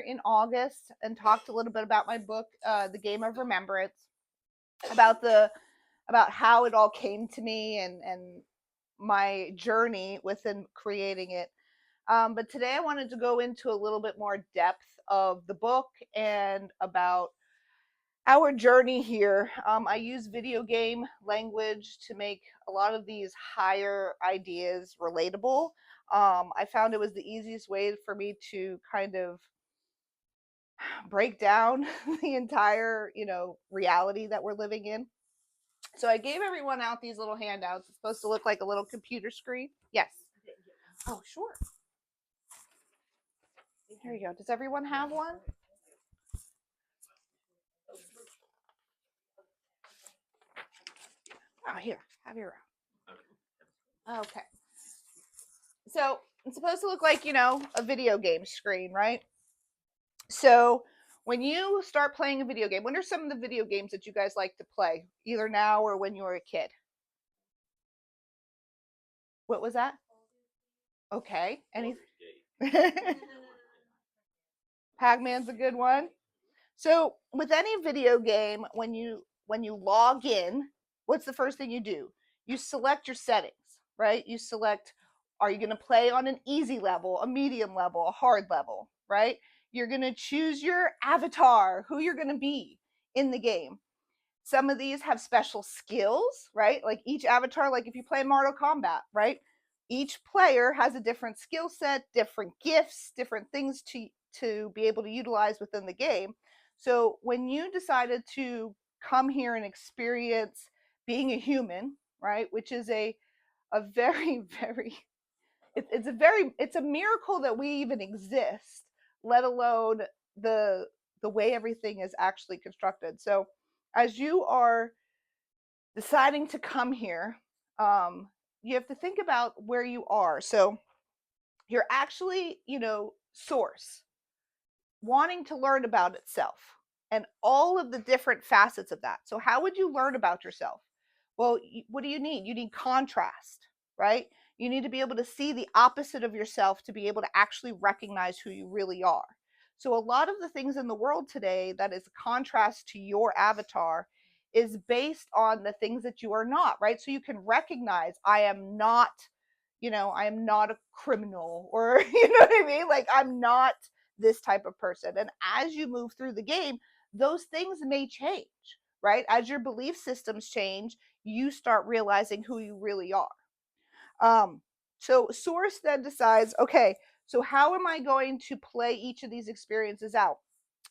in August and talked a little bit about my book, The Game of Remembrance, about how it all came to me and my journey within creating it. But today I wanted to go into a little bit more depth of the book and about our journey here. I use video game language to make a lot of these higher ideas relatable. I found it was the easiest way for me to kind of break down the entire, reality that we're living in. So I gave everyone out these little handouts. It's supposed to look like a little computer screen. Yes. Oh, sure. Here you go. Does everyone have one? Oh, here. Have your own. Okay. So it's supposed to look like, a video game screen, right? So when you start playing a video game, what are some of the video games that you guys like to play, either now or when you were a kid? What was that? Okay. Any Pac-Man's a good one. So with any video game, when you log in, what's the first thing you do? You select your settings, right? You select, are you going to play on an easy level, a medium level, a hard level, right? You're going to choose your avatar, who you're going to be in the game. Some of these have special skills, right? Like each avatar, like if you play Mortal Kombat, right? Each player has a different skill set, different gifts, different things to be able to utilize within the game. So when you decided to come here and experience being a human, right, which is a very very it's a miracle that we even exist, let alone the the way everything is actually constructed. So as you are deciding to come here, you have to think about where you are. So you're actually, source wanting to learn about itself and all of the different facets of that. So how would you learn about yourself? Well, what do you need? You need contrast, right? You need to be able to see the opposite of yourself to be able to actually recognize who you really are. So a lot of the things in the world today that is a contrast to your avatar is based on the things that you are not, right? So you can recognize, I am not, I am not a criminal, or you know what I mean? Like, I'm not this type of person. And as you move through the game, those things may change, right? As your belief systems change, you start realizing who you really are. So Source then decides, okay, so how am I going to play each of these experiences out?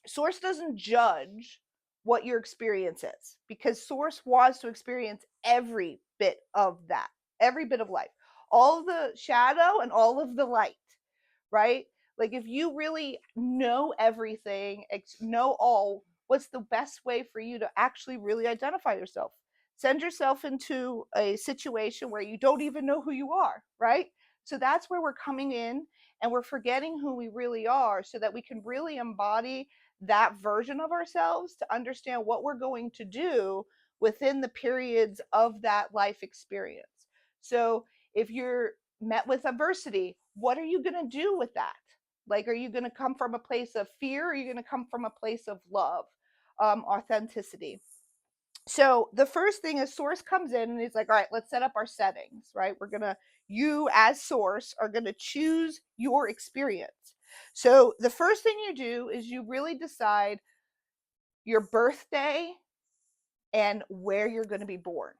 Source doesn't judge what your experience is, because Source wants to experience every bit of that, every bit of life, all of the shadow and all of the light, right? Like if you really know everything, know all, what's the best way for you to actually really identify yourself? Send yourself into a situation where you don't even know who you are, right? So that's where we're coming in and we're forgetting who we really are so that we can really embody that version of ourselves to understand what we're going to do within the periods of that life experience. So if you're met with adversity, what are you going to do with that? Like, are you going to come from a place of fear? Or are you going to come from a place of love, authenticity? So the first thing is Source comes in and he's like, all right, let's set up our settings, right? You as Source are going to choose your experience. So the first thing you do is you really decide your birthday and where you're going to be born,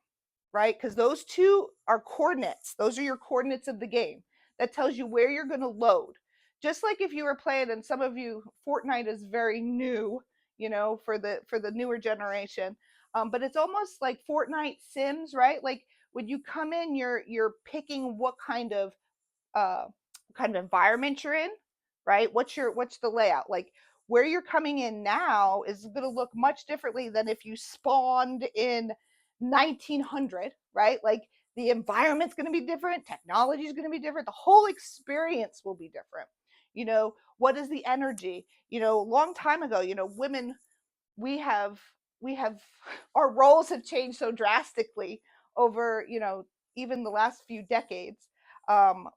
right? Because those two are coordinates. Those are your coordinates of the game. That tells you where you're going to load. Just like if you were playing, and some of you, Fortnite is very new, for the newer generation. But it's almost like Fortnite Sims, right? Like when you come in, you're picking what uh, kind of environment you're in, right? What's the layout? Like where you're coming in now is going to look much differently than if you spawned in 1900, right? Like the environment's going to be different, technology is going to be different, the whole experience will be different. What is the energy? A long time ago, women, we have we have our roles have changed so drastically over, even the last few decades. Um,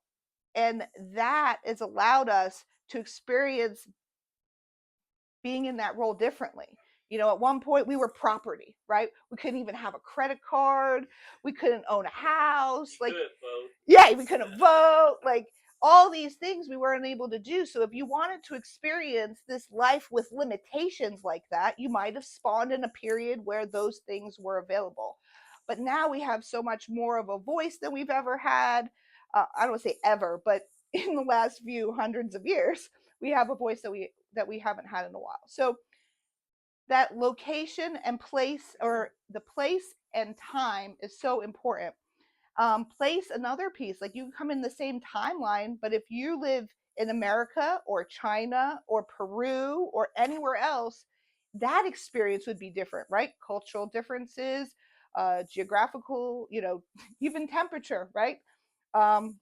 and that has allowed us to experience being in that role differently. You know, at one point we were property, right? We couldn't even have a credit card. We couldn't own a house. Like, yeah, we couldn't vote. Like, all these things we weren't able to do. So if you wanted to experience this life with limitations like that, you might have spawned in a period where those things were available. But now we have so much more of a voice than we've ever had. I don't want to say ever, but in the last few hundreds of years, we have a voice that we haven't had in a while. So that location and place, or the place and time, is so important. Place, another piece, like, you can come in the same timeline, but if you live in America or China or Peru or anywhere else, that experience would be different, right? Cultural differences, geographical, you know, even temperature, right? Um,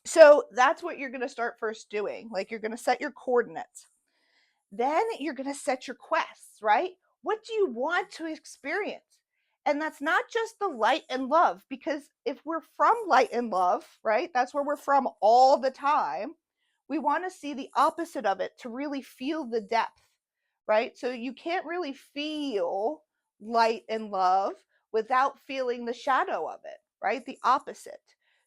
so that's what you're going to start first doing. Like, you're going to set your coordinates. Then you're going to set your quests, right? What do you want to experience? And that's not just the light and love, because if we're from light and love, right, that's where we're from all the time. We want to see the opposite of it to really feel the depth, right? So you can't really feel light and love without feeling the shadow of it, right? The opposite.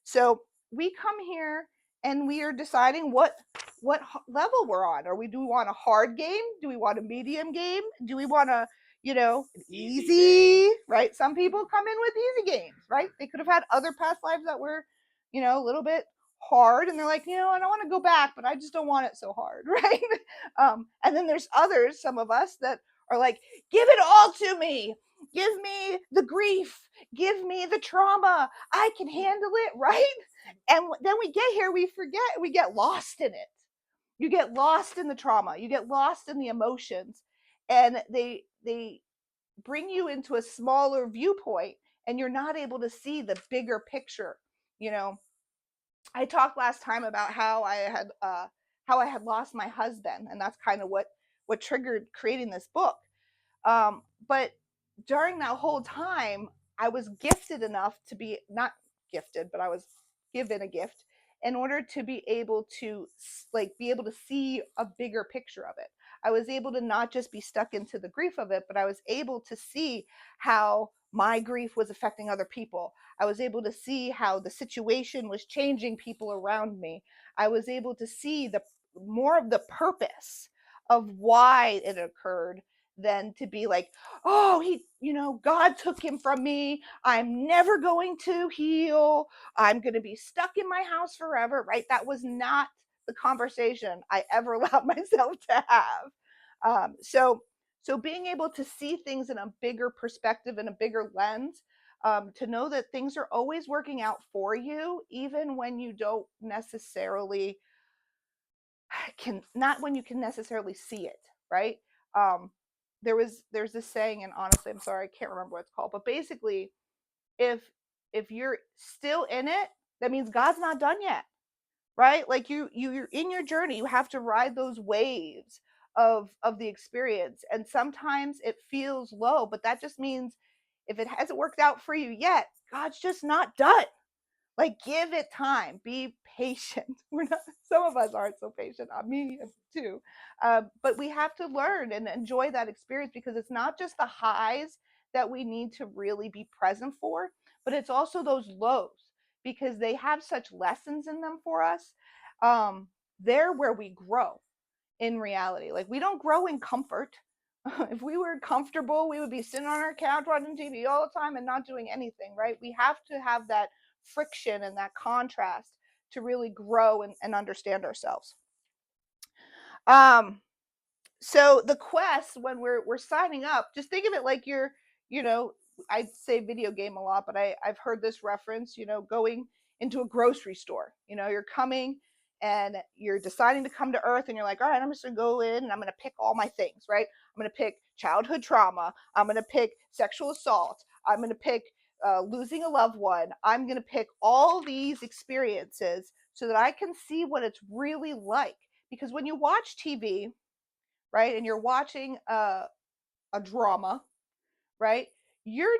So we come here and we are deciding what level we're on. Do we want a hard game? Do we want a medium game? Do we want a, you know, easy, right? Some people come in with easy games, right? They could have had other past lives that were, you know, a little bit hard, and they're like, you know, I don't want to go back, but I just don't want it so hard, right? And then there's others, some of us, that are like, give it all to me. Give me the grief. Give me the trauma. I can handle it, right? And then we get here, we forget, we get lost in it. You get lost in the trauma, you get lost in the emotions, and they bring you into a smaller viewpoint, and you're not able to see the bigger picture. You know, I talked last time about how I had lost my husband, and that's kind of what triggered creating this book. But during that whole time, I was gifted enough to be, not gifted, but I was given a gift in order to be able to, like, be able to see a bigger picture of it. I was able to not just be stuck into the grief of it, but I was able to see how my grief was affecting other people. I was able to see how the situation was changing people around me. I was able to see the more of the purpose of why it occurred, than to be like, oh, he, you know, God took him from me. I'm never going to heal. I'm going to be stuck in my house forever, right? That was not the conversation I ever allowed myself to have. So being able to see things in a bigger perspective and a bigger lens, to know that things are always working out for you, even when you don't necessarily not when you can necessarily see it, right? Um, there's this saying, and honestly, I'm sorry, I can't remember what it's called, but basically, if if you're still in it, that means God's not done yet, right? Like, you're in your journey. You have to ride those waves of the experience, and sometimes it feels low, but that just means if it hasn't worked out for you yet, God's just not done. Like, give it time, be patient. We're not, some of us aren't so patient, me too. But we have to learn and enjoy that experience, because it's not just the highs that we need to really be present for, but it's also those lows, because they have such lessons in them for us. They're where we grow in reality. Like, we don't grow in comfort. If we were comfortable, we would be sitting on our couch watching TV all the time and not doing anything, right? We have to have that friction and that contrast to really grow and understand ourselves. So the quest, when we're signing up, just think of it like you're, you know, I say video game a lot, but I've heard this reference, you know, going into a grocery store. You know, you're coming and you're deciding to come to Earth, and you're like, all right, I'm just gonna go in and I'm gonna pick all my things, right? I'm gonna pick childhood trauma, I'm gonna pick sexual assault, I'm gonna pick losing a loved one, I'm gonna pick all these experiences so that I can see what it's really like. Because when you watch TV, right, and you're watching a drama, right, you're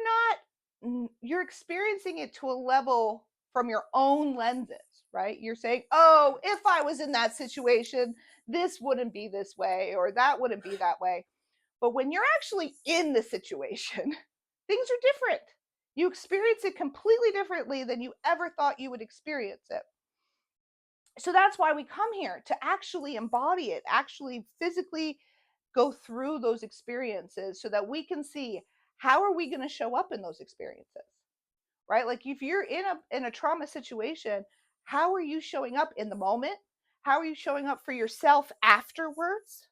not, you're experiencing it to a level from your own lenses, right? You're saying, oh, if I was in that situation, this wouldn't be this way, or that wouldn't be that way. But when you're actually in the situation, things are different. You experience it completely differently than you ever thought you would experience it. So that's why we come here, to actually embody it, actually physically go through those experiences so that we can see how are we going to show up in those experiences, right? Like if you're in a trauma situation, how are you showing up in the moment? How are you showing up for yourself afterwards?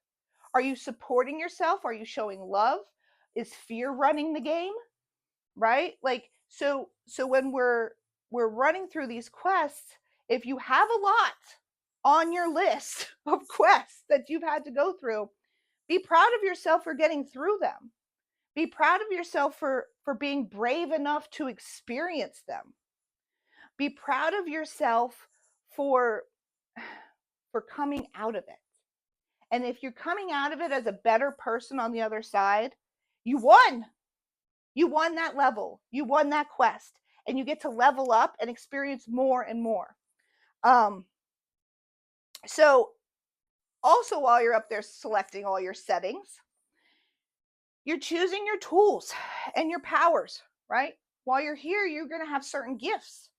Are you supporting yourself? Are you showing love? Is fear running the game? Right? Like so when we're running through these quests, if you have a lot on your list of quests that you've had to go through, be proud of yourself for getting through them. Be proud of yourself for being brave enough to experience them. Be proud of yourself for for coming out of it. And if you're coming out of it as a better person on the other side, you won. You won that level. You won that quest. And you get to level up and experience more and more. So also, while you're up there selecting all your settings, you're choosing your tools and your powers, right? While you're here, you're going to have certain gifts,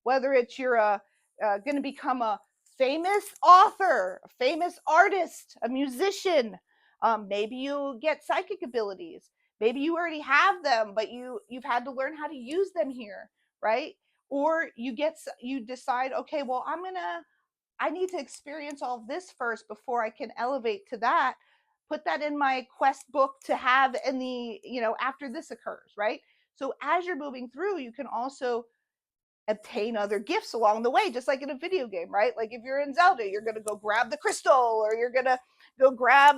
whether it's you're going to become a famous author, a famous artist, a musician. Maybe you get psychic abilities. Maybe you already have them, but you've had to learn how to use them here, right? Or you decide, okay, well, I need to experience all of this first before I can elevate to that. Put that in my quest book to have in the, after this occurs, right? So as you're moving through, you can also obtain other gifts along the way, just like in a video game, right? Like if you're in Zelda, you're going to go grab the crystal, or you're going to go grab,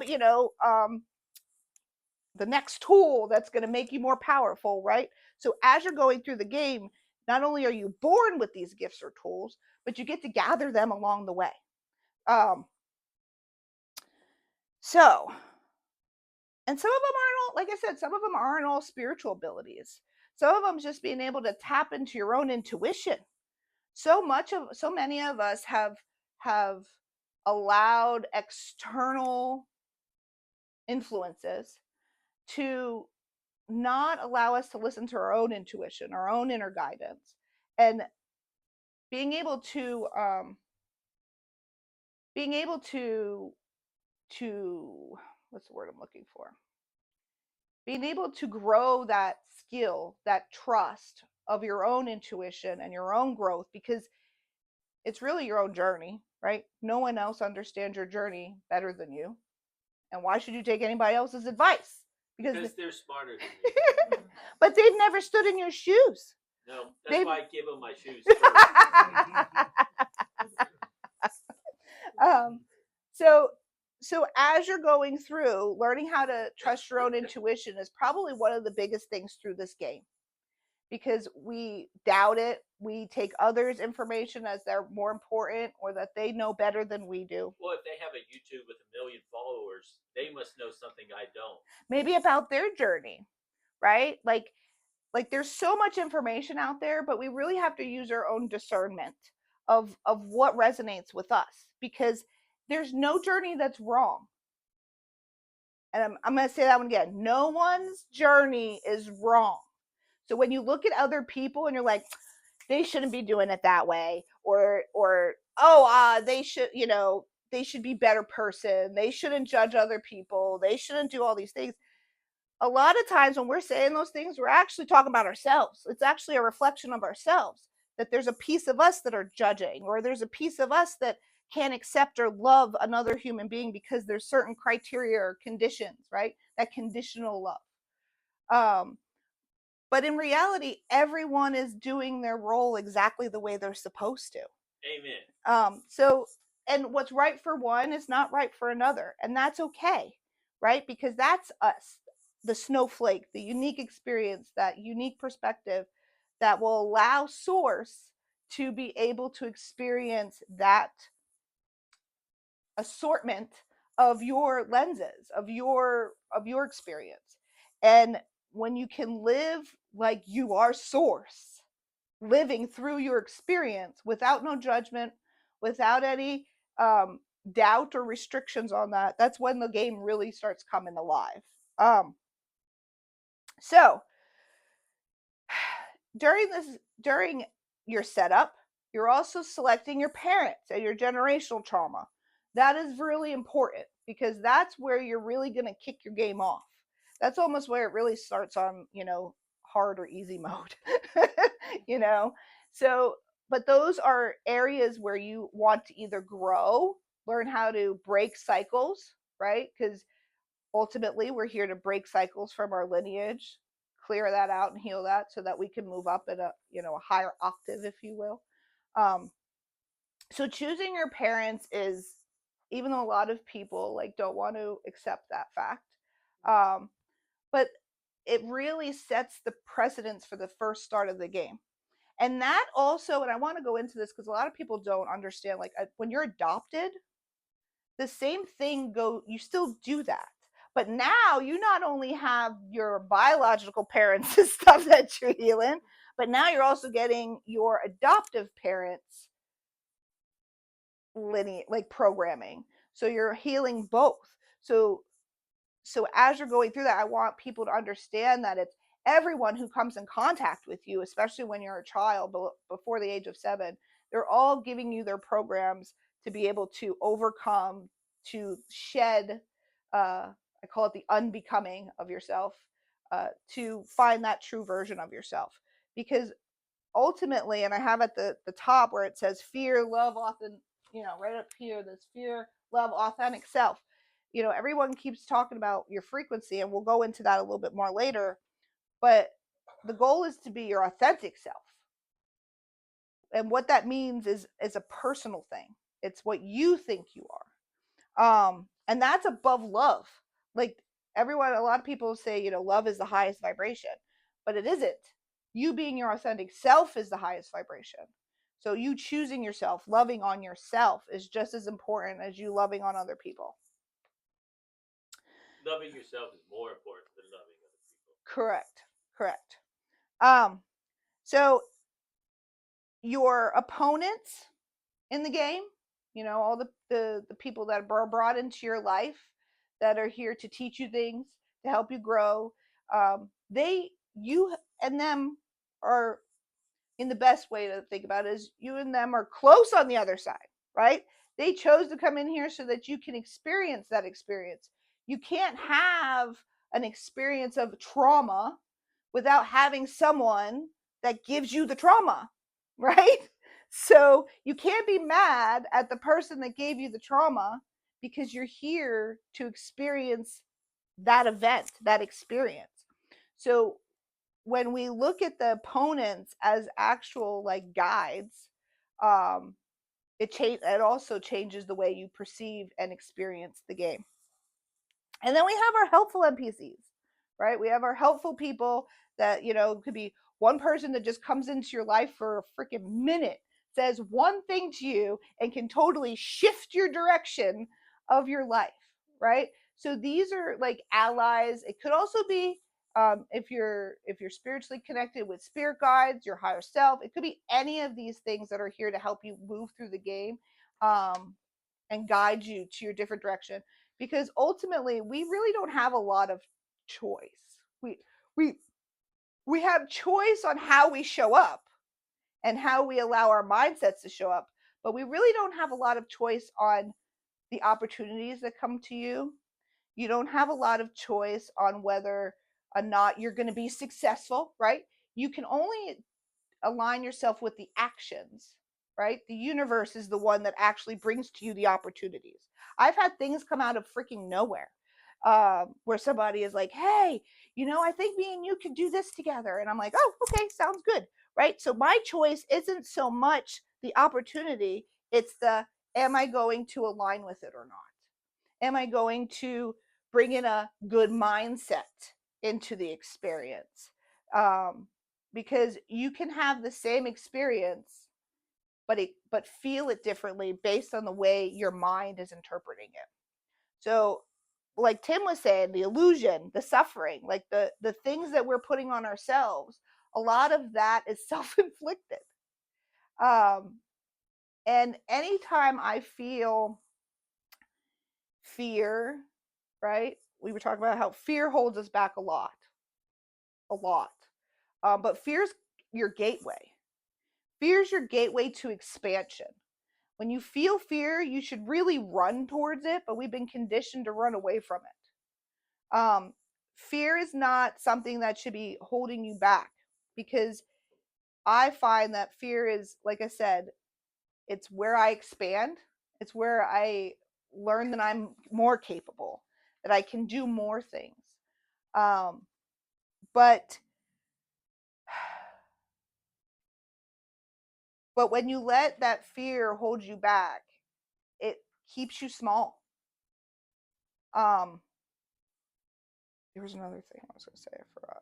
the next tool that's going to make you more powerful, right? So as you're going through the game, not only are you born with these gifts or tools, but you get to gather them along the way. So, and some of them aren't all, like I said, some of them aren't all spiritual abilities. Some of them just being able to tap into your own intuition. So many of us have allowed external influences to not allow us to listen to our own intuition, our own inner guidance, and being able to what's the word I'm looking for? Being able to grow that skill, that trust of your own intuition and your own growth, because it's really your own journey, right? No one else understands your journey better than you. And why should you take anybody else's advice? Because they're smarter than me. But they've never stood in your shoes. No, that's why I give them my shoes first. So as you're going through, learning how to trust your own intuition is probably one of the biggest things through this game, because we doubt it. We take others' information as they're more important, or that they know better than we do. Well, if they have a YouTube with 1 million followers, they must know something I don't. Maybe about their journey, right? Like there's so much information out there, but we really have to use our own discernment of what resonates with us, because there's no journey that's wrong. And I'm going to say that one again. No one's journey is wrong. So when you look at other people and you're like, they shouldn't be doing it that way, or they should, they should be better person. They shouldn't judge other people. They shouldn't do all these things. A lot of times when we're saying those things, we're actually talking about ourselves. It's actually a reflection of ourselves, that there's a piece of us that are judging, or there's a piece of us that can't accept or love another human being because there's certain criteria or conditions, right? That conditional love. But in reality, everyone is doing their role exactly the way they're supposed to. Amen. And what's right for one is not right for another. And that's okay, right? Because that's us, the snowflake, the unique experience, that unique perspective that will allow Source to be able to experience that assortment of your lenses, of your experience. And when you can live like you are Source, living through your experience without no judgment, without any doubt or restrictions on that, that's when the game really starts coming alive. So during your setup, you're also selecting your parents and your generational trauma. That is really important because that's where you're really going to kick your game off. That's almost where it really starts on, hard or easy mode. you know. So, but those are areas where you want to either grow, learn how to break cycles, right? Because ultimately we're here to break cycles from our lineage, clear that out and heal that so that we can move up at a higher octave, if you will. um, so choosing your parents is, even though a lot of people like don't want to accept that fact, um, but it really sets the precedence for the first start of the game. And that also, and I want to go into this because a lot of people don't understand, like when you're adopted, the same thing you still do that, but now you not only have your biological parents and stuff that you're healing, but now you're also getting your adoptive parents lineage, like programming, so you're healing both. So as you're going through that, I want people to understand that it's everyone who comes in contact with you, especially when you're a child before the age of 7, they're all giving you their programs to be able to overcome, to shed, I call it the unbecoming of yourself, to find that true version of yourself. Because ultimately, and I have at the top where it says fear, love, often, right up here, this fear, love, authentic self. Everyone keeps talking about your frequency, and we'll go into that a little bit more later. But the goal is to be your authentic self. And what that means is a personal thing. It's what you think you are. And that's above love. Like everyone, a lot of people say, love is the highest vibration, but it isn't. You being your authentic self is the highest vibration. So you choosing yourself, loving on yourself is just as important as you loving on other people. Loving yourself is more important than loving other people. Correct. Correct. Um, so your opponents in the game, all the people that are brought into your life that are here to teach you things, to help you grow, you and them are, in the best way to think about it is, you and them are close on the other side, right? They chose to come in here so that you can experience that experience. You can't have an experience of trauma without having someone that gives you the trauma, right? So you can't be mad at the person that gave you the trauma because you're here to experience that event, that experience. So when we look at the opponents as actual like guides, um, it also changes the way you perceive and experience the game. And then we have our helpful NPCs, right? We have our helpful people that, could be one person that just comes into your life for a freaking minute, says one thing to you, and can totally shift your direction of your life, right? So these are like allies. It could also be, if you're spiritually connected with spirit guides, your higher self. It could be any of these things that are here to help you move through the game, um, and guide you to your different direction, because ultimately we really don't have a lot of choice. We we have choice on how we show up and how we allow our mindsets to show up, but we really don't have a lot of choice on the opportunities that come to you. You don't have a lot of choice on whether or not you're going to be successful, right? You can only align yourself with the actions, right? The universe is the one that actually brings to you the opportunities. I've had things come out of freaking nowhere, where somebody is like, hey, I think me and you could do this together. And I'm like, oh, okay, sounds good, right? So my choice isn't so much the opportunity, it's the, am I going to align with it or not? Am I going to bring in a good mindset into the experience? Um, because you can have the same experience, but feel it differently based on the way your mind is interpreting it. So, like Tim was saying, the illusion, the suffering, like the things that we're putting on ourselves a lot of that is self-inflicted. And anytime I feel fear, right? We were talking about how fear holds us back a lot, a lot. But fear's your gateway. Fear's your gateway to expansion. When you feel fear, you should really run towards it, but we've been conditioned to run away from it. Fear is not something that should be holding you back, because I find that fear is, like I said, it's where I expand. It's where I learn that I'm more capable, that I can do more things. Um, but but when you let that fear hold you back, it keeps you small. Um, there was another thing I was going to say, I forgot.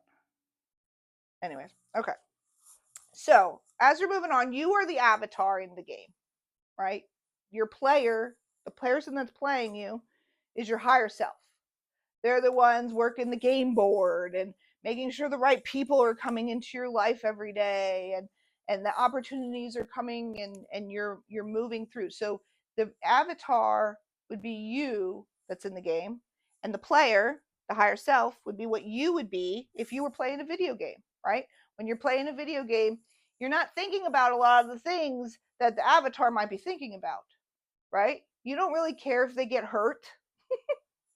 Anyways, okay. So as you're moving on, you are the avatar in the game, right? Your player, the person that's playing you, is your higher self. They're the ones working the game board and making sure the right people are coming into your life every day, and the opportunities are coming, and you're moving through. So the avatar would be you that's in the game, and the player, the higher self, would be what you would be if you were playing a video game, right? When you're playing a video game, you're not thinking about a lot of the things that the avatar might be thinking about, right? You don't really care if they get hurt,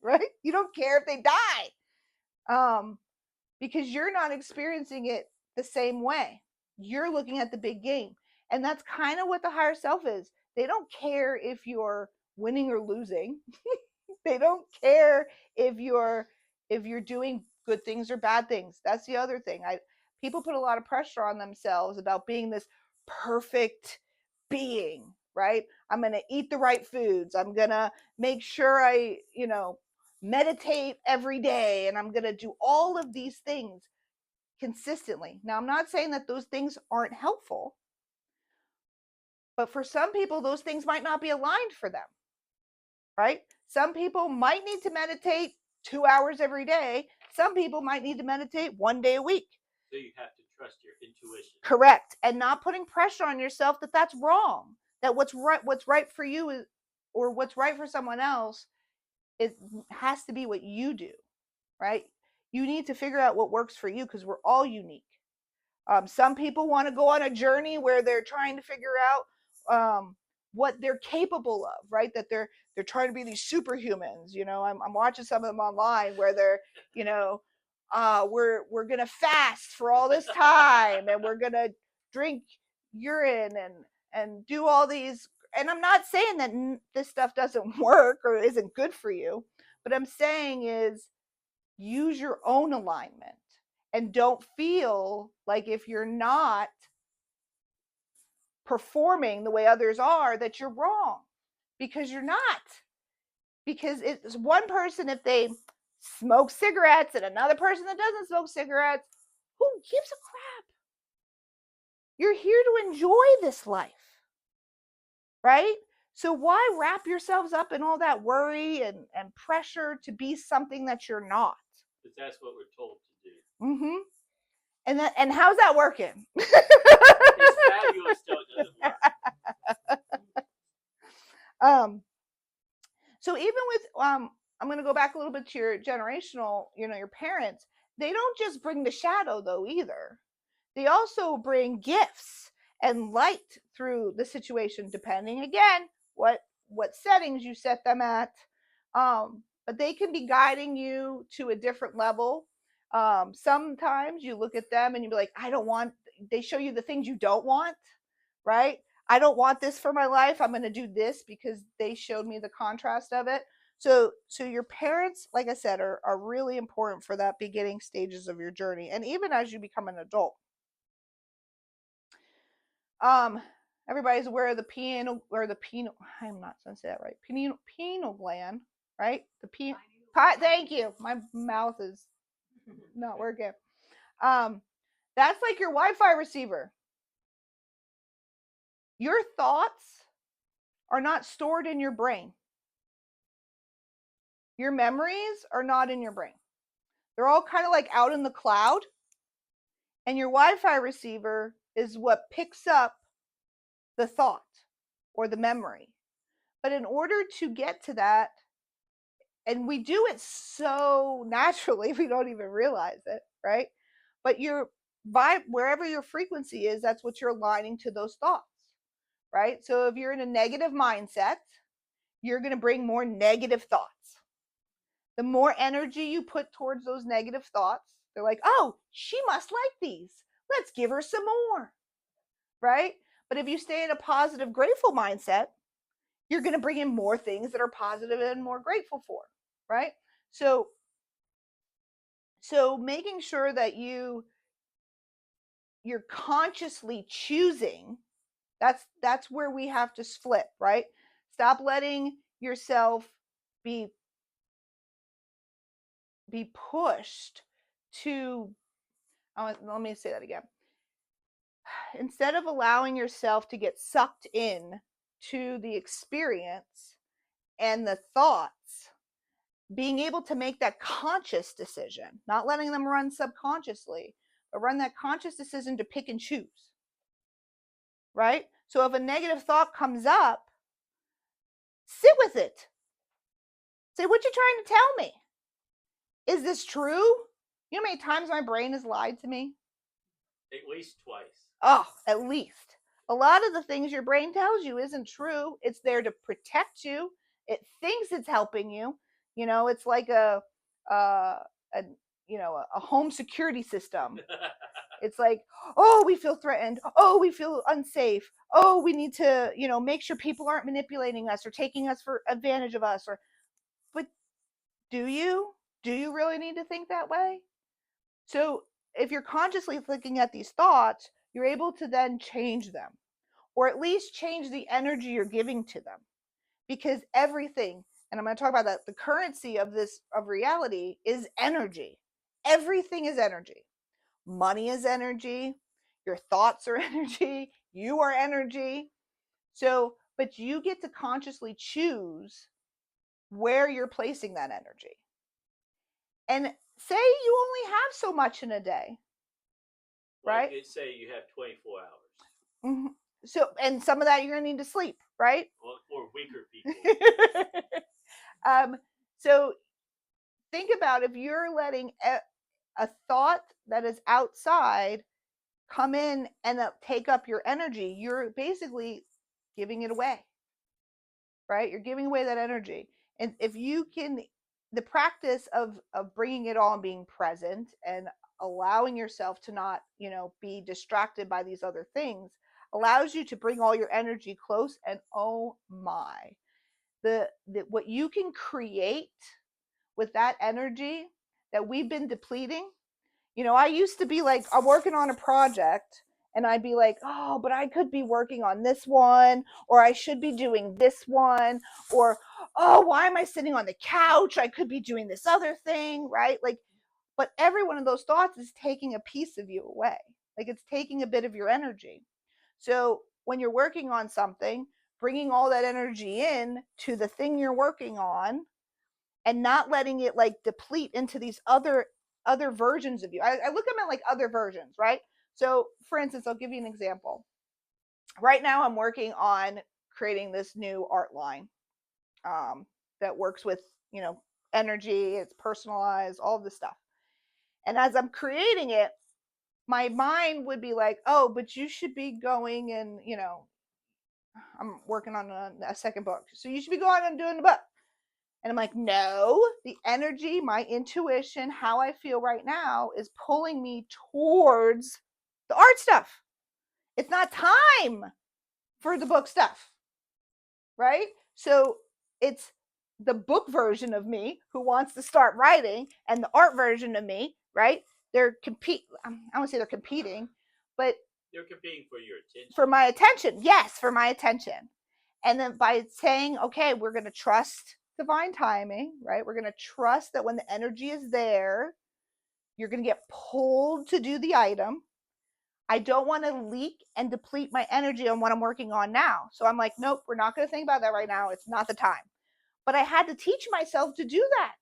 right? You don't care if they die, um, because you're not experiencing it the same way. You're looking at the big game, and that's kind of what the higher self is. They don't care if you're winning or losing. They don't care if you're doing good things or bad things. That's the other thing. People put a lot of pressure on themselves about being this perfect being, right? I'm going to eat the right foods. I'm going to make sure I, meditate every day, and I'm going to do all of these things consistently. Now, I'm not saying that those things aren't helpful, but for some people those things might not be aligned for them, right? Some people might need to meditate 2 hours every day. Some people might need to meditate 1 day a week. So you have to trust your intuition. Correct. And not putting pressure on yourself that that's wrong. That what's right for you is, or what's right for someone else, it has to be what you do, right? You need to figure out what works for you, because we're all unique. Some people want to go on a journey where they're trying to figure out what they're capable of, right? That they're trying to be these superhumans. I'm watching some of them online where they're, we're gonna fast for all this time, and we're gonna drink urine and do all these. And I'm not saying that this stuff doesn't work or isn't good for you, but I'm saying is use your own alignment, and don't feel like if you're not performing the way others are that you're wrong, because you're not. Because it's one person if they smoke cigarettes and another person that doesn't smoke cigarettes. Who gives a crap? You're here to enjoy this life, right? So why wrap yourselves up in all that worry and pressure to be something that you're not? Because that's what we're told to do. Mm-hmm. And how's that working? It's fabulous till it doesn't work. So even with I'm going to go back a little bit to your generational, your parents. They don't just bring the shadow though either. They also bring gifts and light through the situation, depending again what settings you set them at. But they can be guiding you to a different level. Sometimes you look at them and you be like, I don't want. They show you the things you don't want, right? I don't want this for my life. I'm going to do this because they showed me the contrast of it. So your parents, like I said, are really important for that beginning stages of your journey, and even as you become an adult. Um, Everybody's aware of the pineal or the pineal. I'm not going to say that right. Pineal gland, right? Thank you. My mouth is not working. That's like your Wi-Fi receiver. Your thoughts are not stored in your brain. Your memories are not in your brain. They're all kind of like out in the cloud, And your Wi-Fi receiver is what picks up the thought or the memory. But in order to get to that, and we do it so naturally, we don't even realize it, right? But your vibe, wherever your frequency is, that's what you're aligning to those thoughts, right? So if you're in a negative mindset, you're going to bring more negative thoughts. The more energy you put towards those negative thoughts, they're like, oh, she must like these. Let's give her some more, right? But if you stay in a positive, grateful mindset, you're going to bring in more things that are positive and more grateful for, right? So making sure that you're consciously choosing, that's where we have to flip, right? Stop letting yourself be pushed to, let me say that again. Instead of allowing yourself to get sucked in to the experience and the thoughts, being able to make that conscious decision, not letting them run subconsciously, but run that conscious decision to pick and choose, right? So if a negative thought comes up, sit with it. Say, what you trying to tell me? Is this true? You know how many times my brain has lied to me? At least twice. Oh, at least. A lot of the things your brain tells you isn't true. It's there to protect you. It thinks it's helping you. You know, it's like a a home security system. It's like, oh, we feel threatened. Oh, we feel unsafe. Oh, we need to, make sure people aren't manipulating us or taking us for advantage of us. But do you? Do you really need to think that way? So if you're consciously looking at these thoughts, you're able to then change them, or at least change the energy you're giving to them. Because everything, and I'm going to talk about that, the currency of reality is energy. Everything is energy. Money is energy. Your thoughts are energy. You are energy. So, but you get to consciously choose where you're placing that energy. And say you only have so much in a day, right? It say you have 24 hours. Mm-hmm. So, and some of that you're going to need to sleep, right? Well, for weaker people. So think about if you're letting a thought that is outside come in and take up your energy, you're basically giving it away, right? You're giving away that energy. And if you can, the practice of bringing it all and being present and allowing yourself to not, be distracted by these other things allows you to bring all your energy close. And oh my, the what you can create with that energy that we've been depleting. I used to be like, I'm working on a project and I'd be like, oh, but I could be working on this one, or I should be doing this one, or, oh, why am I sitting on the couch? I could be doing this other thing, right? Like, but every one of those thoughts is taking a piece of you away. Like, it's taking a bit of your energy. So when you're working on something, bringing all that energy in to the thing you're working on and not letting it like deplete into these other versions of you. I look at them like other versions, right? So for instance, I'll give you an example. Right now I'm working on creating this new art line that works with, energy, it's personalized, all of this stuff. And as I'm creating it, my mind would be like, oh, but you should be going and, I'm working on a second book. So you should be going and doing the book. And I'm like, no, the energy, my intuition, how I feel right now is pulling me towards the art stuff. It's not time for the book stuff, right? So it's the book version of me who wants to start writing and the art version of me, right? They're I don't say they're competing, but they're competing for your attention. For my attention. Yes, for my attention. And then by saying, okay, we're going to trust divine timing, right? We're going to trust that when the energy is there, you're going to get pulled to do the item. I don't want to leak and deplete my energy on what I'm working on now. So I'm like, nope, we're not going to think about that right now. It's not the time. But I had to teach myself to do that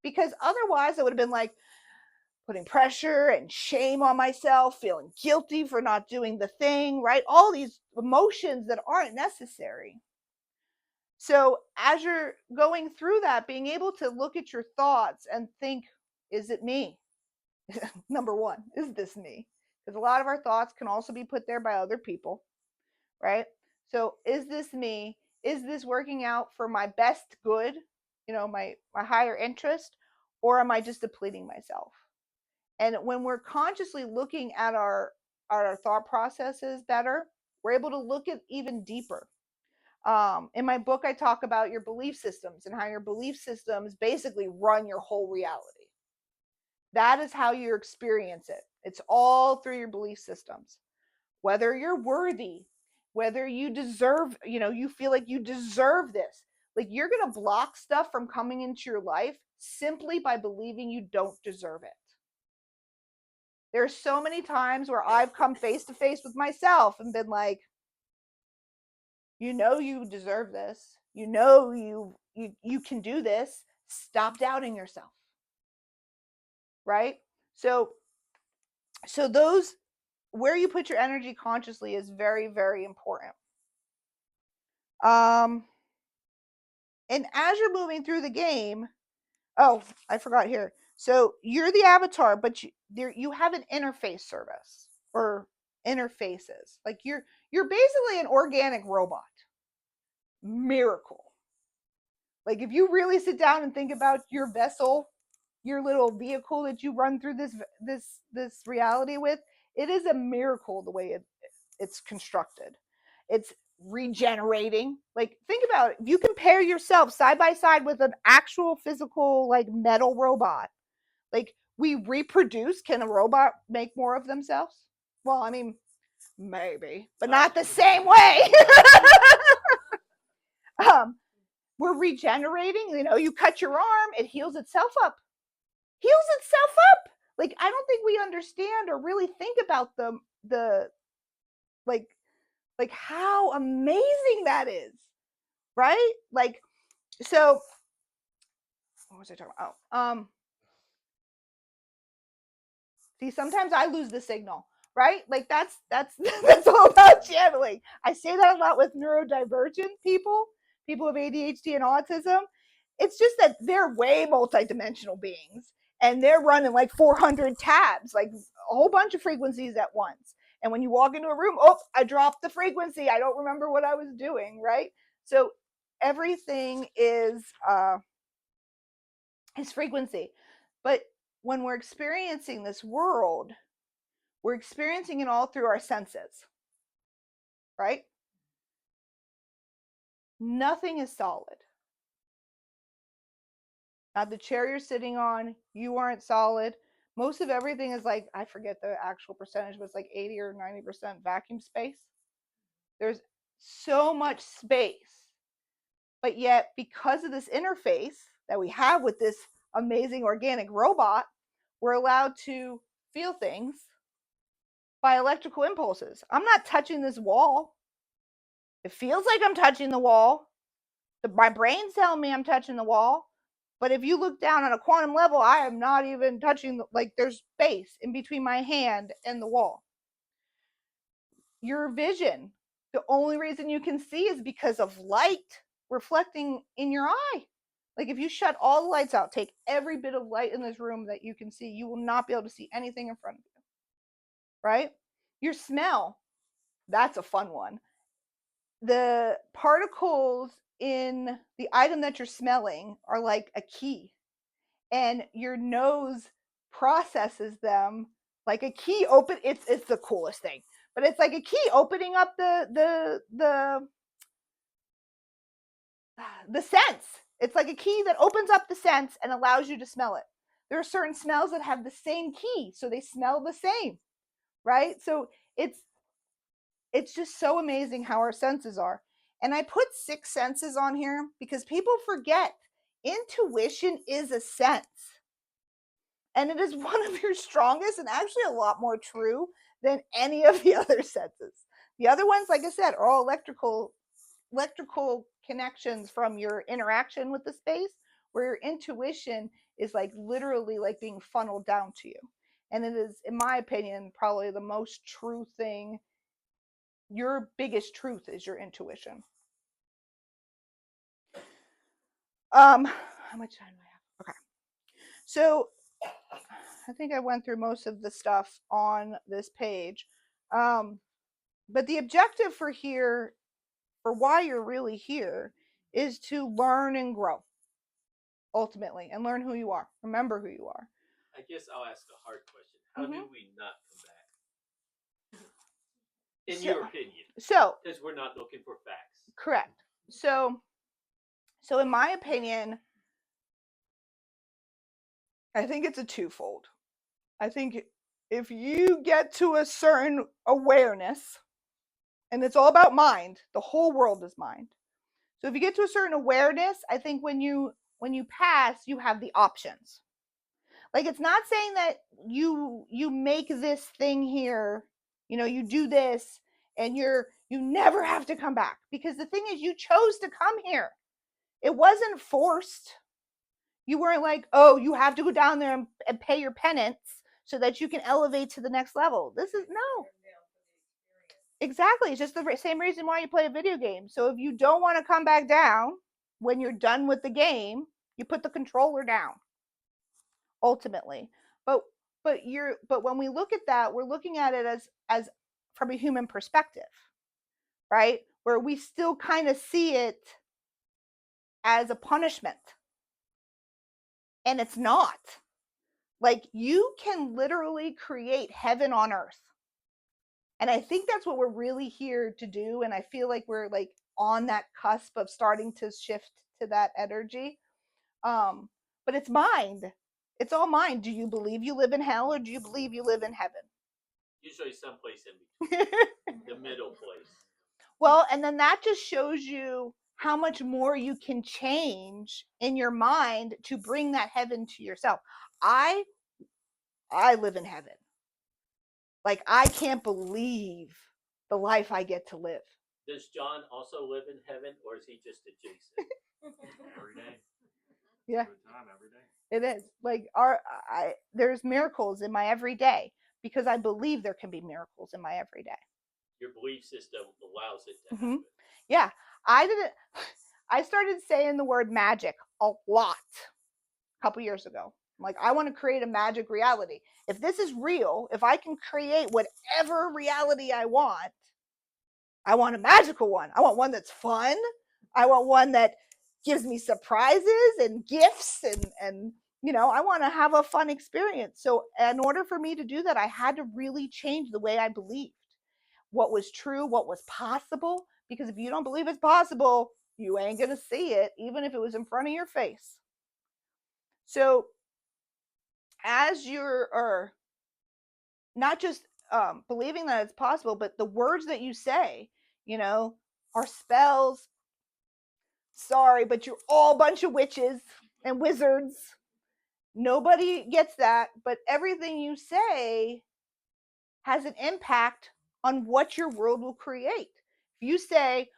because otherwise I would have been like, putting pressure and shame on myself, feeling guilty for not doing the thing, right? All these emotions that aren't necessary. So as you're going through that, being able to look at your thoughts and think, is it me? Number one, is this me? Because a lot of our thoughts can also be put there by other people, right? So is this me? Is this working out for my best good, my higher interest, or am I just depleting myself? And when we're consciously looking at our thought processes better, we're able to look at even deeper. In my book, I talk about your belief systems and how your belief systems basically run your whole reality. That is how you experience it. It's all through your belief systems. Whether you're worthy, whether you deserve, you feel like you deserve this. Like you're going to block stuff from coming into your life simply by believing you don't deserve it. There's so many times where I've come face to face with myself and been like, you deserve this. You can do this. Stop doubting yourself. Right? So those, where you put your energy consciously is very, very important. And as you're moving through the game, oh, I forgot here. So you're the avatar, but you have an interface service or interfaces. Like you're basically an organic robot. Miracle. Like if you really sit down and think about your vessel, your little vehicle that you run through this reality with, it is a miracle the way it's constructed. It's regenerating. Like think about it. If you compare yourself side by side with an actual physical like metal robot, like we reproduce, can a robot make more of themselves? Well, I mean, maybe, but not the same way. We're regenerating. You cut your arm, it heals itself up. Like I don't think we understand or really think about the like how amazing that is, right? Like, so what was I talking about? See, sometimes I lose the signal, right? Like that's that's all about channeling. I say that a lot with neurodivergent people with ADHD and autism. It's just that they're way multidimensional beings and they're running like 400 tabs, like a whole bunch of frequencies at once. And when you walk into a room, oh, I dropped the frequency. I don't remember what I was doing, right? So everything is frequency. But when we're experiencing this world, we're experiencing it all through our senses, right? Nothing is solid. Not the chair you're sitting on, you aren't solid. Most of everything is like, I forget the actual percentage, but it's like 80 or 90% vacuum space. There's so much space. But yet, because of this interface that we have with this amazing organic robot, we're allowed to feel things by electrical impulses. I'm not touching this wall. It feels like I'm touching the wall. My brain's telling me I'm touching the wall. But if you look down on a quantum level, I am not even touching, there's space in between my hand and the wall. Your vision, the only reason you can see is because of light reflecting in your eye. Like if you shut all the lights out, take every bit of light in this room that you can see, you will not be able to see anything in front of you. Right? Your smell, that's a fun one. The particles in the item that you're smelling are like a key, and your nose processes them like a key open. It's the coolest thing, but it's like a key opening up the sense. It's like a key that opens up the sense and allows you to smell it. There are certain smells that have the same key, so they smell the same, right? So it's just so amazing how our senses are. And I put 6 senses on here because people forget intuition is a sense. And it is one of your strongest and actually a lot more true than any of the other senses. The other ones, like I said, are all electrical connections from your interaction with the space, where your intuition is like literally like being funneled down to you. And it is, in my opinion, probably the most true thing. Your biggest truth is your intuition. How much time do I have? Okay. So I think I went through most of the stuff on this page. But the objective for here, for why you're really here, is to learn and grow ultimately, and learn who you are. Remember who you are. I guess I'll ask a hard question. How do we not come back? In So- your opinion, So, because we're not looking for facts. correct. So in my opinion, I think it's a twofold. I think if you get to a certain awareness, and it's all about mind, the whole world is mind. So if you get to a certain awareness, I think when you pass, you have the options. Like, it's not saying that you make this thing here, you do this and you never have to come back, because the thing is, you chose to come here. It wasn't forced. You weren't like, oh, you have to go down there and pay your penance so that you can elevate to the next level. This is no. Exactly. It's just the same reason why you play a video game. So if you don't want to come back down when you're done with the game, you put the controller down. Ultimately. But when we look at that, we're looking at it as from a human perspective, right? Where we still kind of see it as a punishment. And it's not. Like, you can literally create heaven on earth. And I think that's what we're really here to do. And I feel like we're like on that cusp of starting to shift to that energy. But it's mind. It's all mind. Do you believe you live in hell, or do you believe you live in heaven? Usually someplace in between. The middle place. Well, and then that just shows you how much more you can change in your mind to bring that heaven to yourself. I live in heaven. Like, I can't believe the life I get to live. Does John also live in heaven, or is he just adjacent? Every day. Yeah. Good time every day. It is. Like, there's miracles in my everyday, because I believe there can be miracles in my everyday. Your belief system allows it to happen. Yeah. I started saying the word magic a lot a couple years ago. I'm like, I want to create a magic reality. If this is real, if I can create whatever reality I want a magical one. I want one that's fun. I want one that gives me surprises and gifts, and I want to have a fun experience. So in order for me to do that, I had to really change the way I believed what was true, what was possible. Because if you don't believe it's possible, you ain't gonna see it, even if it was in front of your face. So as you're not just believing that it's possible, but the words that you say, are spells. Sorry, but you're all a bunch of witches and wizards. Nobody gets that, but everything you say has an impact on what your world will create. If you say,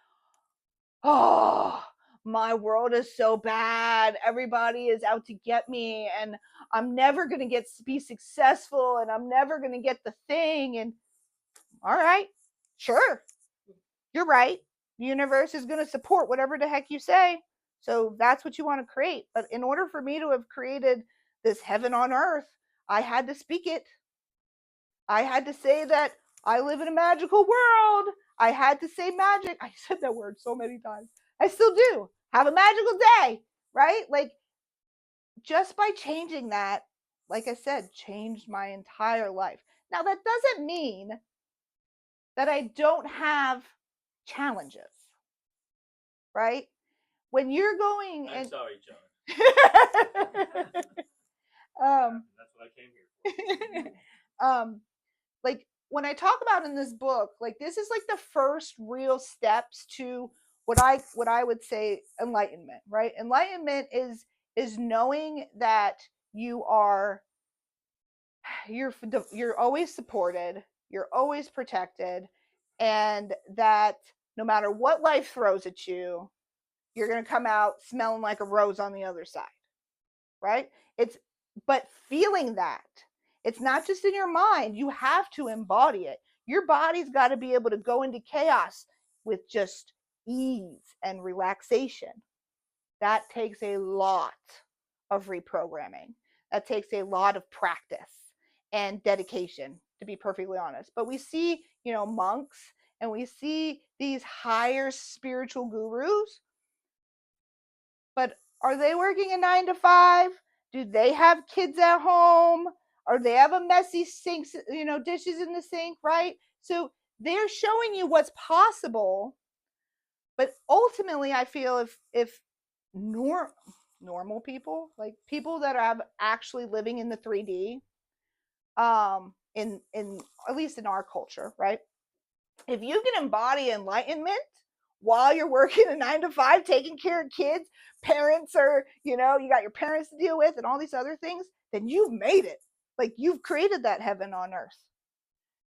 oh, my world is so bad, everybody is out to get me, and I'm never going to be successful, and I'm never going to get the thing, and all right, sure, you're right. The universe is going to support whatever the heck you say. So that's what you want to create. But in order for me to have created this heaven on earth, I had to speak it. I had to say that I live in a magical world. I had to say magic. I said that word so many times. I still do. Have a magical day, right? Like, just by changing that, like I said, changed my entire life. Now, that doesn't mean that I don't have challenges, right? When you're going I'm sorry, John. That's what I came here for. Like, when I talk about in this book, like, this is like the first real steps to what I would say enlightenment, right? Enlightenment is knowing that you're always supported, you're always protected, and that no matter what life throws at you, you're going to come out smelling like a rose on the other side, right? But feeling that, it's not just in your mind. You have to embody it. Your body's got to be able to go into chaos with just ease and relaxation. That takes a lot of reprogramming. That takes a lot of practice and dedication, to be perfectly honest. But we see, monks, and we see these higher spiritual gurus, but are they working a 9 to 5? Do they have kids at home? Or they have a messy sink, dishes in the sink, right? So they're showing you what's possible. But ultimately, I feel if normal people, like people that are actually living in the 3D, in at least in our culture, right? If you can embody enlightenment while you're working a 9 to 5, taking care of kids, parents are, you got your parents to deal with and all these other things, then you've made it. Like, you've created that heaven on earth,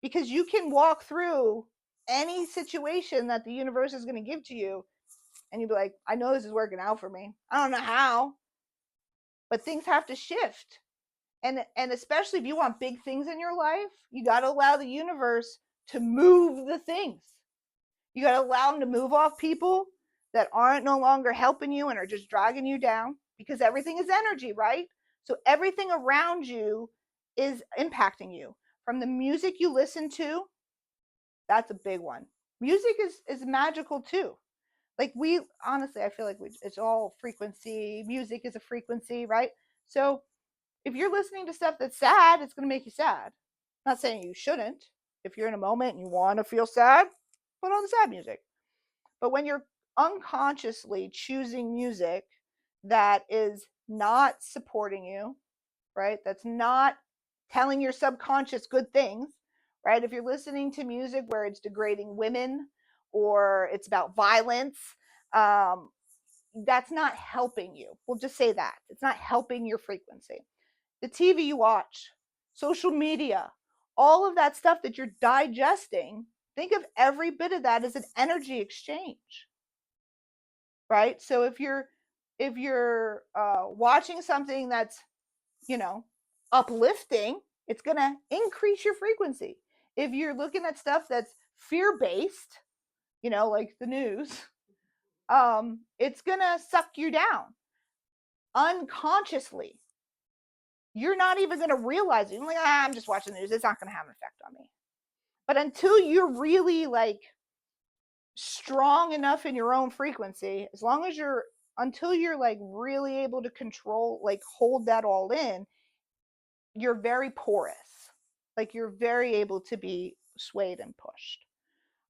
because you can walk through any situation that the universe is going to give to you, and you'll be like, I know this is working out for me. I don't know how, but things have to shift. And especially if you want big things in your life, you got to allow the universe to move the things. You got to allow them to move off people that aren't no longer helping you and are just dragging you down, because everything is energy, right? So everything around you is impacting you. From the music you listen to, that's a big one. Music is magical too. Like, we honestly, I feel like it's all frequency. Music is a frequency, right? So if you're listening to stuff that's sad, it's going to make you sad. I'm not saying you shouldn't. If you're in a moment and you want to feel sad, put on the sad music. But when you're unconsciously choosing music that is not supporting you, right? That's not telling your subconscious good things, right? If you're listening to music where it's degrading women or it's about violence, um, that's not helping you. We'll just say that. It's not helping your frequency. The TV you watch, social media, all of that stuff that you're digesting, think of every bit of that as an energy exchange, right? So if you're watching something that's, you know, uplifting, it's going to increase your frequency. If you're looking at stuff that's fear-based, like the news, it's going to suck you down unconsciously. You're not even going to realize it. You're like, I'm just watching the news. It's not going to have an effect on me. But until you're really like strong enough in your own frequency, until you're like really able to control, like hold that all in, you're very porous. Like, you're very able to be swayed and pushed.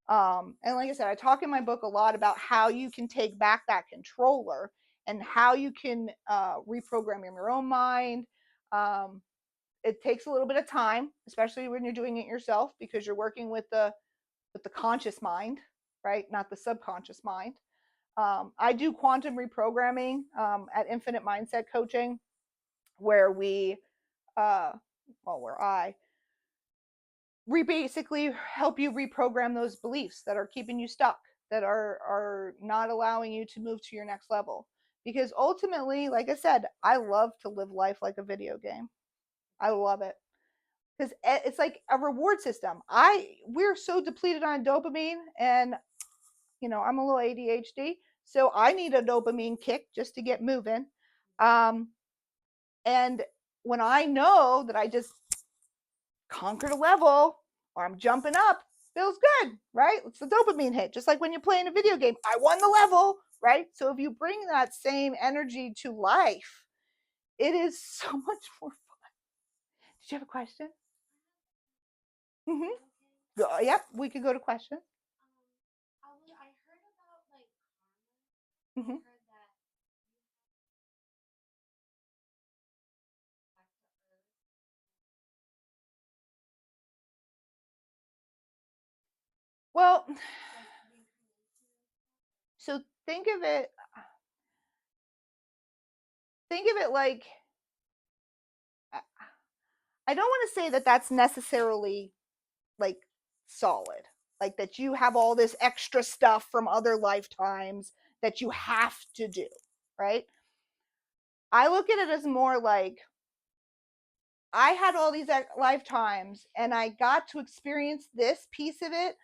And like I said, I talk in my book a lot about how you can take back that controller and how you can reprogram your own mind. It takes a little bit of time, especially when you're doing it yourself, because you're working with the conscious mind, right? Not the subconscious mind. I do quantum reprogramming at Infinite Mindset Coaching, where we basically help you reprogram those beliefs that are keeping you stuck, that are not allowing you to move to your next level. Because ultimately, like I said, I love to live life like a video game. I love it, because it's like a reward system. We're so depleted on dopamine, and I'm a little ADHD, so I need a dopamine kick just to get moving. And when I know that I just conquered a level, or I'm jumping up, feels good, right? It's the dopamine hit, just like when you're playing a video game. I won the level, right? So if you bring that same energy to life, it is so much more fun. Did you have a question? Mm-hmm. Yep, we could go to questions. Mm-hmm. Well, so think of it like, I don't want to say that that's necessarily like solid, like that you have all this extra stuff from other lifetimes that you have to do, right? I look at it as more like I had all these lifetimes and I got to experience this piece of it,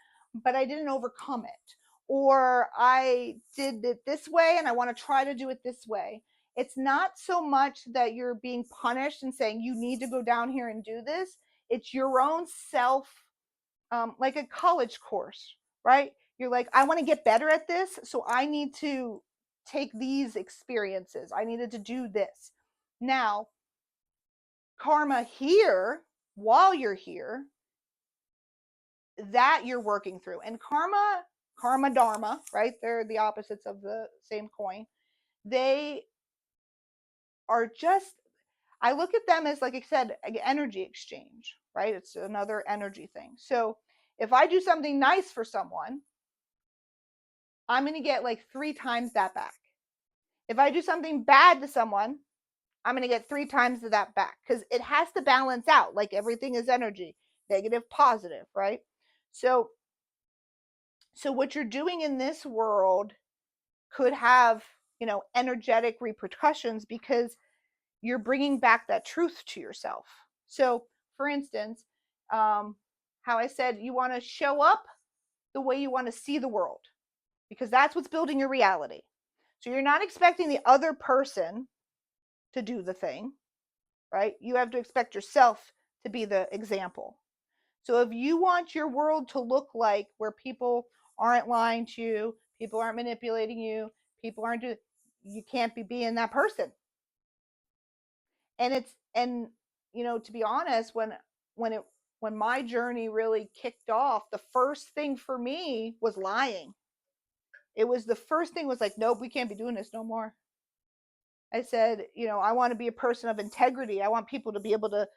but I didn't overcome it. Or I did it this way and I want to try to do it this way. It's not so much that you're being punished and saying you need to go down here and do this. It's your own self, like a college course, right? You're like, I want to get better at this, so I need to take these experiences. I needed to do this. Now, karma here, while you're here, that you're working through. And karma, dharma, right? They're the opposites of the same coin. They are just, I look at them as, like I said, an energy exchange, right? It's another energy thing. So if I do something nice for someone, I'm going to get like 3 times that back. If I do something bad to someone, I'm going to get 3 times of that back, because it has to balance out. Like everything is energy, negative, positive, right? So what you're doing in this world could have, energetic repercussions, because you're bringing back that truth to yourself. So, for instance, how I said you want to show up the way you want to see the world, because that's what's building your reality. So you're not expecting the other person to do the thing, right? You have to expect yourself to be the example. So if you want your world to look like where people aren't lying to you, people aren't manipulating you, people aren't doing, you can't be being that person. And to be honest, when it when my journey really kicked off, the first thing for me was lying. It was the first thing was like, nope, we can't be doing this no more. I said, I want to be a person of integrity. I want people to be able to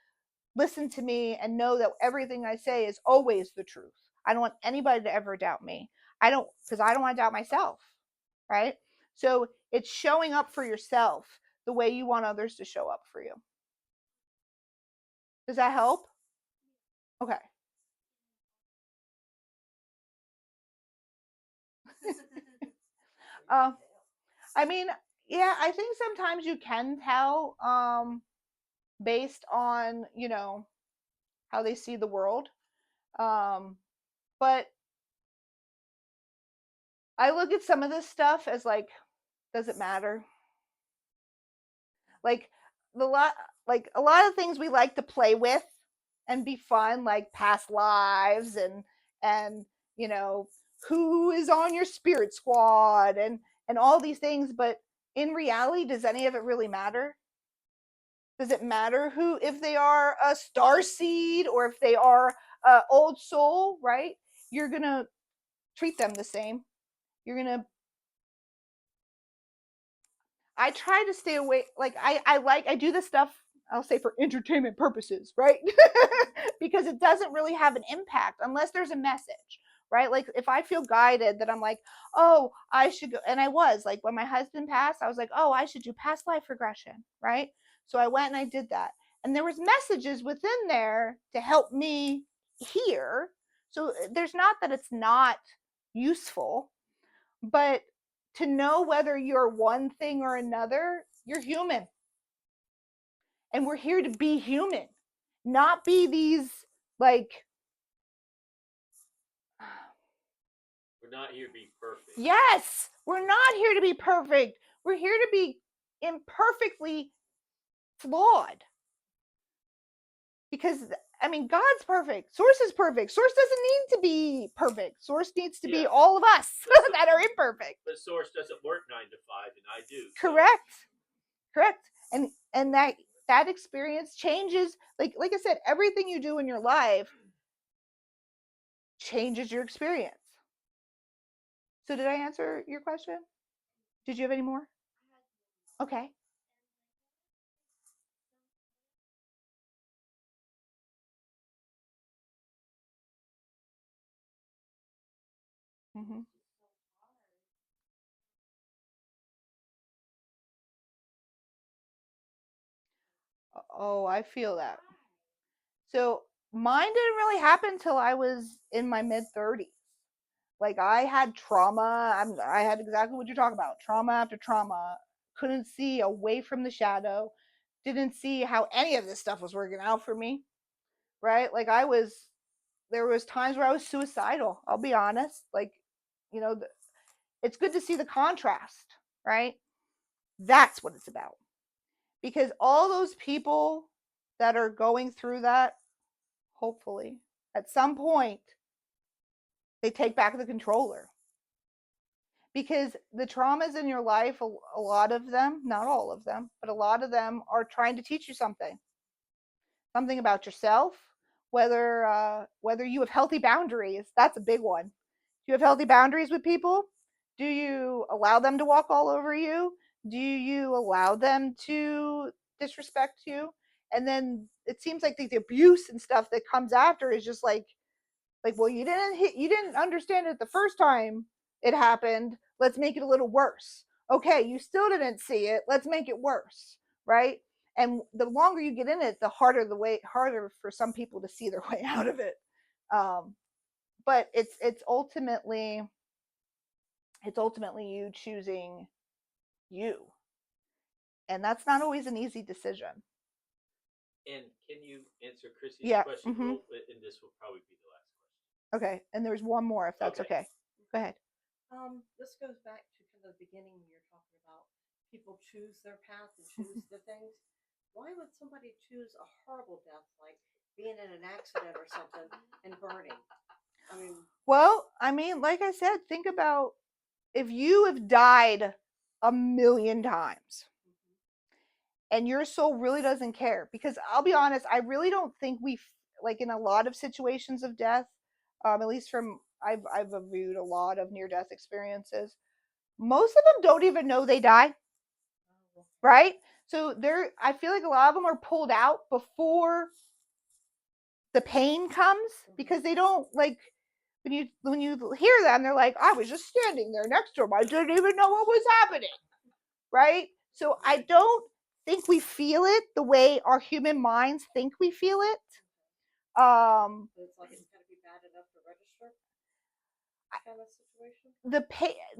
listen to me and know that everything I say is always the truth. I don't want anybody to ever doubt me. Because I don't want to doubt myself, right? So it's showing up for yourself the way you want others to show up for you. Does that help? Okay. uh, I mean, yeah, I think sometimes you can tell, based on, how they see the world. But I look at some of this stuff as like, does it matter? Like the lot, like a lot of things we like to play with and be fun, like past lives and who is on your spirit squad and all these things. But in reality, does any of it really matter? Does it matter who, if they are a star seed or if they are a old soul, right? You're gonna treat them the same. You're gonna I try to stay away. Like I do this stuff, I'll say, for entertainment purposes, right? Because it doesn't really have an impact unless there's a message, right? Like if I feel guided that I'm like, oh, I should go, and I was like, when my husband passed, I was like, oh, I should do past life regression, right? So I went and I did that, and there was messages within there to help me hear. So there's not that it's not useful, but to know whether you're one thing or another, you're human. And we're here to be human, not be these, like, We're not here to be perfect. yes, we're not here to be perfect. We're here to be imperfectly flawed. Because God's perfect. Source is perfect. Source doesn't need to be perfect. Source needs to be all of us that are imperfect. But Source doesn't work 9 to 5, and I do. Correct. Correct. And that experience changes. Like I said, everything you do in your life changes your experience. So did I answer your question? Did you have any more? Okay. Mm-hmm. Oh, I feel that. So mine didn't really happen till I was in my mid-30s. Like I had trauma. I had exactly what you're talking about. Trauma after trauma. couldn't see away from the shadow, didn't see how any of this stuff was working out for me, right? Like there was times where I was suicidal. I'll be honest. Like, you know, it's good to see the contrast, right? That's what it's about. Because all those people that are going through that, hopefully, at some point, they take back the controller. Because the traumas in your life, a lot of them, not all of them, but a lot of them are trying to teach you something about yourself, whether you have healthy boundaries. That's a big one. Do you have healthy boundaries with people? Do you allow them to walk all over you? Do you allow them to disrespect you? And then it seems like the abuse and stuff that comes after is just like, well, you didn't understand it the first time it happened. Let's make it a little worse. Okay, you still didn't see it. Let's make it worse, right? And the longer you get in it, the harder for some people to see their way out of it. Um, but it's ultimately you choosing you, and that's not always an easy decision. And can you answer Chrissy's Yeah. question? Mm-hmm. And this will probably be the last question. Okay, and there's one more if that's okay. Go ahead. This goes back to kind of the beginning when you're talking about people choose their path and choose the things. Why would somebody choose a horrible death like being in an accident or something and burning? I mean, Well, I mean, like I said, think about if you have died a million times and your soul really doesn't care, because I'll be honest, I really don't think like in a lot of situations of death, at least from I've reviewed a lot of near death experiences, most of them don't even know they die, right? So I feel like a lot of them are pulled out before the pain comes, because they don't like when you hear them, they're like, I was just standing there next to him, I didn't even know what was happening, right? So I don't think we feel it the way our human minds think we feel it. it's like it's going to be bad enough to register kind of situation.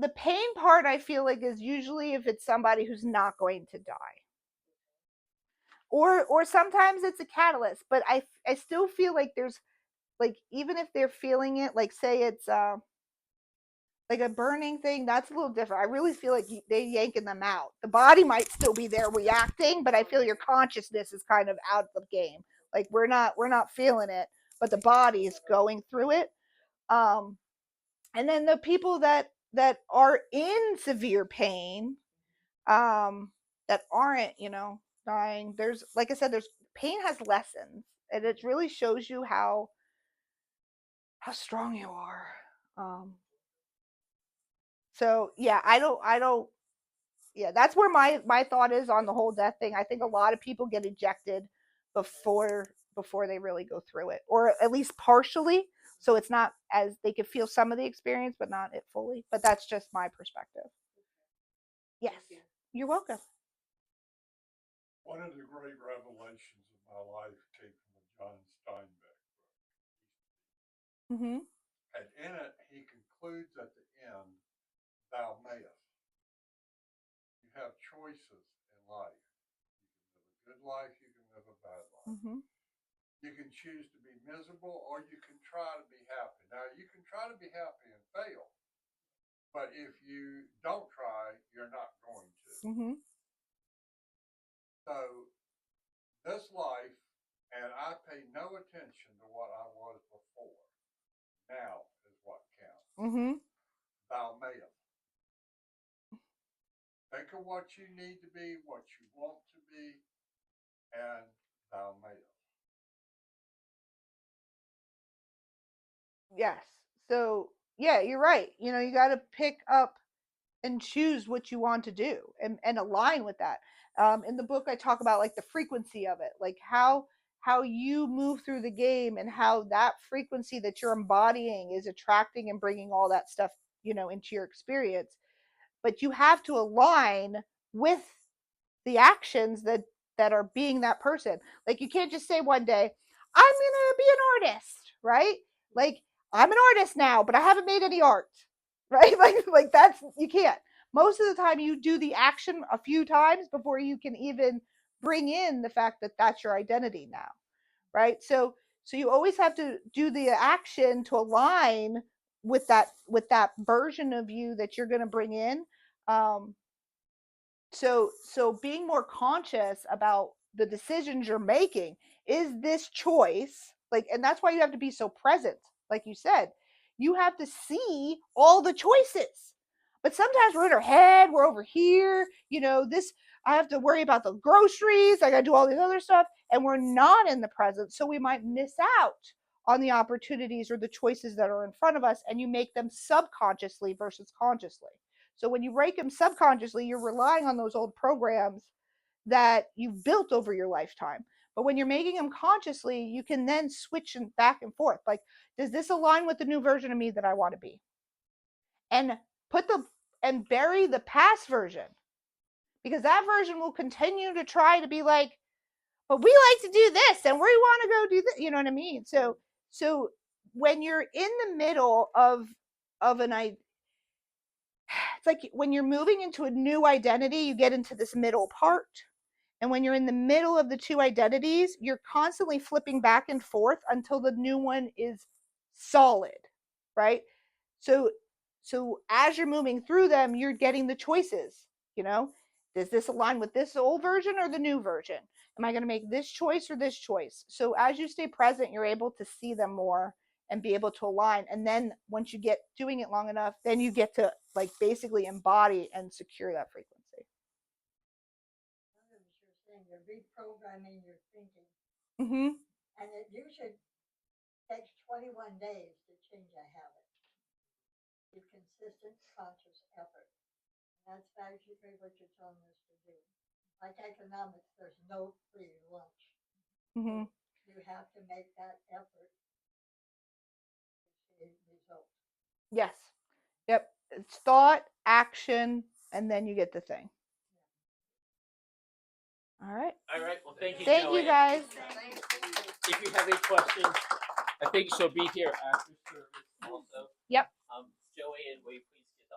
The pain part, I feel like, is usually if it's somebody who's not going to die, or sometimes it's a catalyst. But I still feel like there's, like, even if they're feeling it, like say it's like a burning thing, that's a little different. I really feel like they yanking them out. The body might still be there reacting, but I feel your consciousness is kind of out of the game. Like we're not feeling it, but the body is going through it. Um, and then the people that are in severe pain, that aren't, dying. There's, like I said, there's pain has lessons, and it really shows you how strong you are. Um, so yeah, I don't yeah, that's where my thought is on the whole death thing. I think a lot of people get ejected before they really go through it, or at least partially, so it's not as they could feel some of the experience but not it fully. But that's just my perspective. Yes, you're welcome. One of the great revelations of my life came from a John Steinbeck book. Mm-hmm. And in it, he concludes at the end, thou mayest. You have choices in life. You can live a good life, you can live a bad life. Mm-hmm. You can choose to be miserable or you can try to be happy. Now, you can try to be happy and fail, but if you don't try, you're not going to. Mm-hmm. So, this life, and I pay no attention to what I was before. Now is what counts. Mm-hmm. Thou mayest. Think of what you need to be, what you want to be, and thou mayest. Yes. So yeah, you're right. You got to pick up and choose what you want to do, and align with that. In the book, I talk about like the frequency of it, like how you move through the game, and how that frequency that you're embodying is attracting and bringing all that stuff, into your experience. But you have to align with the actions that are being that person. Like you can't just say one day, I'm gonna be an artist, right? Like I'm an artist now, but I haven't made any art, right? Like that's, you can't. most of the time you do the action a few times before you can even bring in the fact that that's your identity now, right? So you always have to do the action to align with that version of you that you're going to bring in. um, so being more conscious about the decisions you're making, is this choice like, and that's why you have to be so present. Like you said, you have to see all the choices, but sometimes we're in our head, we're over here, this, I have to worry about the groceries, I gotta do all this other stuff, and we're not in the present, so we might miss out on the opportunities or the choices that are in front of us, and you make them subconsciously versus consciously. So when you break them subconsciously, you're relying on those old programs that you've built over your lifetime. But when you're making them consciously, you can then switch back and forth. Like, does this align with the new version of me that I want to be? And bury the past version, because that version will continue to try to be like, but we like to do this and we want to go do this. You know what I mean? So when you're in the middle of an idea, it's like when you're moving into a new identity, you get into this middle part. And when you're in the middle of the two identities, you're constantly flipping back and forth until the new one is solid, right? So as you're moving through them, you're getting the choices, you know? Does this align with this old version or the new version? Am I going to make this choice or this choice? So as you stay present, you're able to see them more and be able to align. And then once you get doing it long enough, then you get to like basically embody and secure that frequency. You're saying you're reprogramming your thinking, Mm-hmm. and it usually takes 21 days to change a habit. The consistent, conscious effort. And that's basically what you're telling us to do. Like economics, there's no free lunch. Mm-hmm. You have to make that effort to see results. Yes. Yep. It's thought, action, and then you get the thing. All right. All right. Well, thank you, Thank Joanne. you guys. If you have any questions, I think she'll be here after service also. Yep. Joanne, will you please